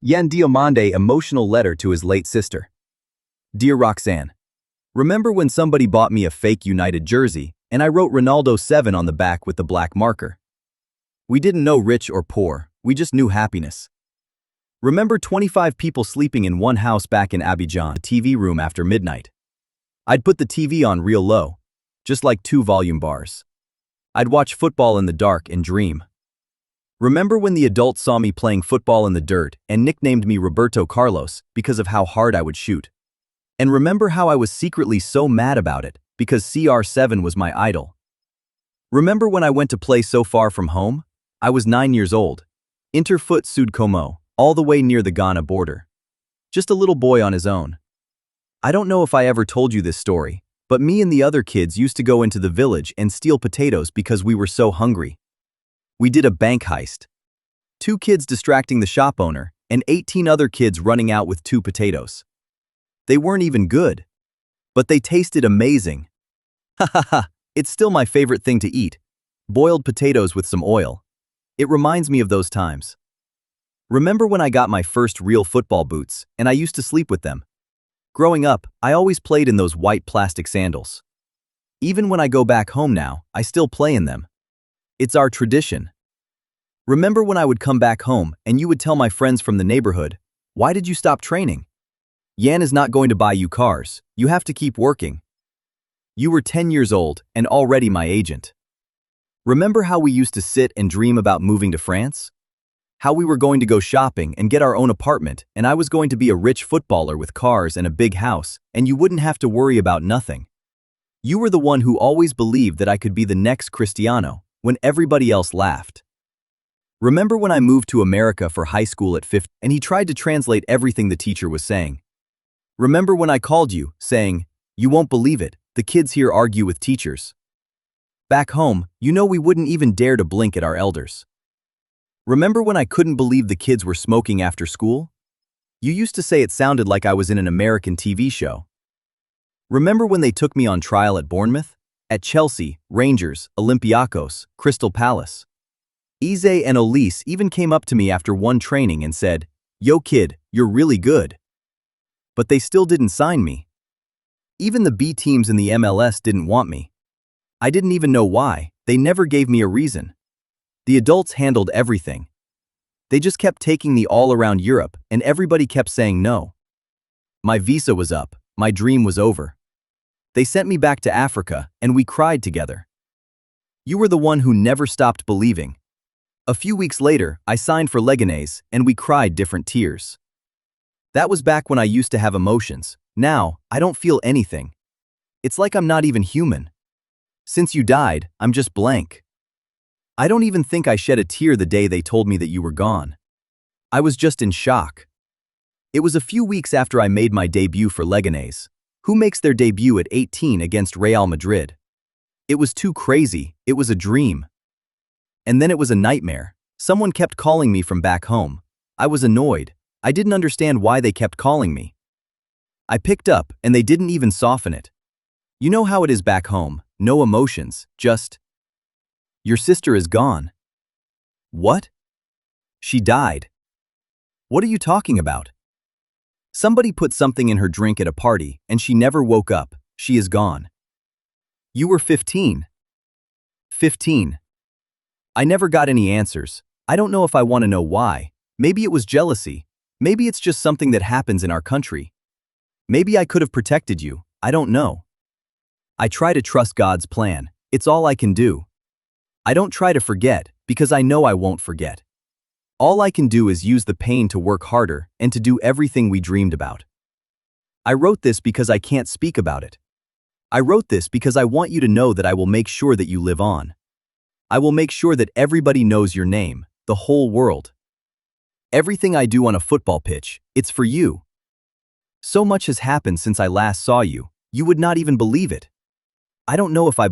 Diomande emotional letter to his late sister. Dear Roxane, remember when somebody bought me a fake United jersey and I wrote Ronaldo 7 on the back with the black marker? We didn't know rich or poor, we just knew happiness. Remember 25 people sleeping in one house back in Abidjan, a TV room after midnight? I'd put the TV on real low, just like 2 volume bars. I'd watch football in the dark and dream. Remember when the adults saw me playing football in the dirt and nicknamed me Roberto Carlos because of how hard I would shoot? And remember how I was secretly so mad about it because CR7 was my idol? Remember when I went to play so far from home? I was 9 years old. Interfoot Sud Como, all the way near the Ghana border. Just a little boy on his own. I don't know if I ever told you this story, but me and the other kids used to go into the village and steal potatoes because we were so hungry. We did a bank heist. 2 kids distracting the shop owner, and 18 other kids running out with 2 potatoes. They weren't even good, but they tasted amazing. Ha ha ha, it's still my favorite thing to eat. Boiled potatoes with some oil. It reminds me of those times. Remember when I got my first real football boots, and I used to sleep with them? Growing up, I always played in those white plastic sandals. Even when I go back home now, I still play in them. It's our tradition. Remember when I would come back home and you would tell my friends from the neighborhood, "Why did you stop training? Yan is not going to buy you cars, you have to keep working." You were 10 years old and already my agent. Remember how we used to sit and dream about moving to France? How we were going to go shopping and get our own apartment, and I was going to be a rich footballer with cars and a big house, and you wouldn't have to worry about nothing. You were the one who always believed that I could be the next Cristiano, when everybody else laughed. Remember when I moved to America for high school at 15 and he tried to translate everything the teacher was saying? Remember when I called you, saying, "You won't believe it, the kids here argue with teachers." Back home, you know we wouldn't even dare to blink at our elders. Remember when I couldn't believe the kids were smoking after school? You used to say it sounded like I was in an American TV show. Remember when they took me on trial at Bournemouth? At Chelsea, Rangers, Olympiacos, Crystal Palace. Eze and Elise even came up to me after one training and said, "Yo kid, you're really good." But they still didn't sign me. Even the B teams in the MLS didn't want me. I didn't even know why, they never gave me a reason. The adults handled everything. They just kept taking me all around Europe and everybody kept saying no. My visa was up, my dream was over. They sent me back to Africa and we cried together. You were the one who never stopped believing. A few weeks later, I signed for Leganés and we cried different tears. That was back when I used to have emotions. Now, I don't feel anything. It's like I'm not even human. Since you died, I'm just blank. I don't even think I shed a tear the day they told me that you were gone. I was just in shock. It was a few weeks after I made my debut for Leganés, who makes their debut at 18 against Real Madrid. It was too crazy, it was a dream. And then it was a nightmare. Someone kept calling me from back home. I was annoyed. I didn't understand why they kept calling me. I picked up and they didn't even soften it. You know how it is back home, no emotions, just, "Your sister is gone." What? She died. What are you talking about? Somebody put something in her drink at a party and she never woke up, she is gone. You were 15. 15. I never got any answers. I don't know if I want to know why. Maybe it was jealousy. Maybe it's just something that happens in our country. Maybe I could have protected you. I don't know. I try to trust God's plan. It's all I can do. I don't try to forget because I know I won't forget. All I can do is use the pain to work harder and to do everything we dreamed about. I wrote this because I can't speak about it. I wrote this because I want you to know that I will make sure that you live on. I will make sure that everybody knows your name, the whole world. Everything I do on a football pitch, it's for you. So much has happened since I last saw you, you would not even believe it. I don't know if I